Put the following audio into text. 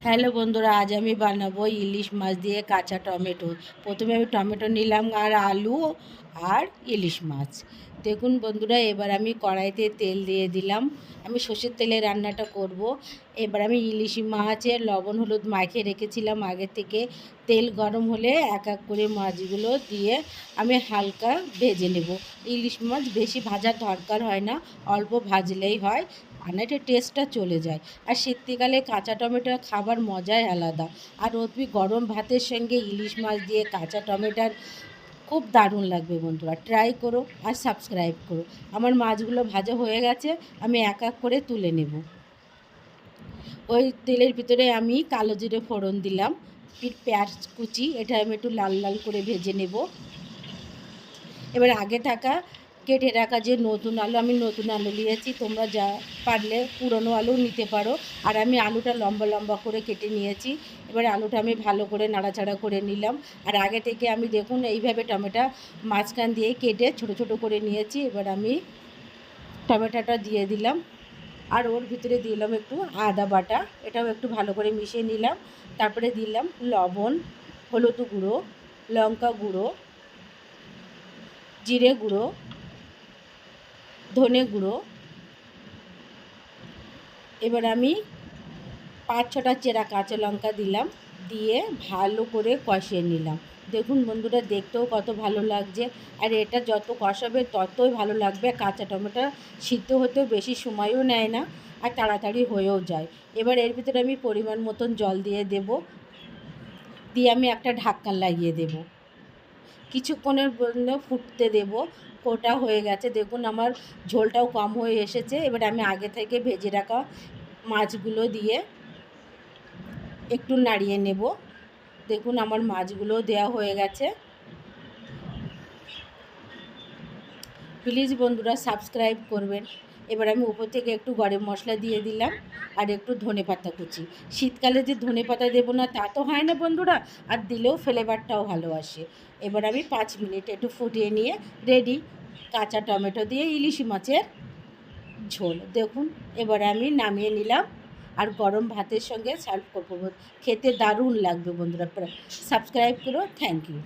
Hello বন্ধুরা, আজ আমি বানাবো ইলিশ মাছ দিয়ে কাঁচা টমেটো। প্রথমে আমি টমেটো নিলাম আর আলু আর ইলিশ মাছ। দেখুন বন্ধুরা, এবার আমি কড়াইতে তেল দিয়ে দিলাম। আমি সর্ষের তেলে রান্নাটা করব। এবার আমি ইলিশ মাছের লবণ হলুদ মাখিয়ে রেখেছিলাম আগে থেকে। তেল গরম হলে এক এক করে মাছগুলো দিয়ে আমি হালকা ভেজে নেব। ইলিশ মাছ বেশি ভাজার দরকার হয় না, অল্প ভাজলেই হয়, এটা টেস্টটা চলে যায়। আর শীতকালে কাঁচা টমেটো খাবার মজাই আলাদা। আর অতি গরম ভাতের সঙ্গে ইলিশ মাছ দিয়ে কাঁচা টমেটোর খুব দারুণ লাগবে বন্ধুরা। ট্রাই করো আর সাবস্ক্রাইব করো। আমার মাছগুলো ভাজা হয়ে গেছে, আমি এক এক করে তুলে নেব। ওই তেলের ভিতরে আমি কালো জিরে ফোড়ন দিলাম, পেঁয়াজ কুচি, এটা আমি একটু লাল লাল করে ভেজে নেব। এবার আগে থাকা কেটে রাখা যে নতুন আলু, আমি নতুন আলু নিয়েছি, তোমরা যা পারলে পুরনো আলু নিতে পারো। আর আমি আলুটা লম্বা লম্বা করে কেটে নিয়েছি। এবার আলুটা আমি ভালো করে নাড়াচাড়া করে নিলাম। আর আগে থেকে আমি দেখুন এইভাবে টমেটো মাঝখান দিয়ে কেটে ছোট ছোট করে নিয়েছি। এবার আমি টমেটোটা দিয়ে দিলাম আর ওর ভিতরে দিলাম একটু আদা বাটা, এটাও একটু ভালো করে মিশিয়ে নিলাম। তারপরে দিলাম লবণ, হলুদ গুঁড়ো, লঙ্কা গুঁড়ো, জিরে গুঁড়ো, ধনে গুঁড়ো। এবার আমি 5-6টা চেরা কাঁচা লঙ্কা দিলাম, দিয়ে ভালো করে কষিয়ে নিলাম। দেখুন বন্ধুরা, দেখতেও কত ভালো লাগছে। আর এটা যত কষাবে ততই ভালো লাগবে। কাঁচা টমেটো সিদ্ধ হতেও বেশি সময়ও নেয় না আর তাড়াতাড়ি হয়েও যায়। এবার এর ভিতরে আমি পরিমাণ মতন জল দিয়ে দেব, দিয়ে আমি একটা ঢাকনা লাগিয়ে দেব। কিছুক্ষণের জন্য ফুটতে দেব। ফোটা হয়ে গেছে, দেখুন আমার ঝোলটাও কম হয়ে এসেছে। এবার আমি আগে থেকে ভেজে রাখা মাছগুলো দিয়ে একটু নাড়িয়ে নেব। দেখুন আমার মাছগুলো দেওয়া হয়ে গেছে। প্লিজ বন্ধুরা সাবস্ক্রাইব করবেন। এবার আমি উপর থেকে একটু গরম মশলা দিয়ে দিলাম আর একটু ধনেপাতা কুচি। শীতকালে যে ধনেপাতা দেবো না তা তো হয় না বন্ধুরা, আর দিলেও ফ্লেভারটাও ভালো আসে। এবার আমি 5 মিনিট একটু ফুটিয়ে নিয়ে রেডি কাঁচা টমেটো দিয়ে ইলিশ মাছের ঝোল। দেখুন এবার আমি নামিয়ে নিলাম আর গরম ভাতের সঙ্গে সার্ভ করবো। খেতে দারুণ লাগবে বন্ধুরা। সাবস্ক্রাইব করো। Thank you.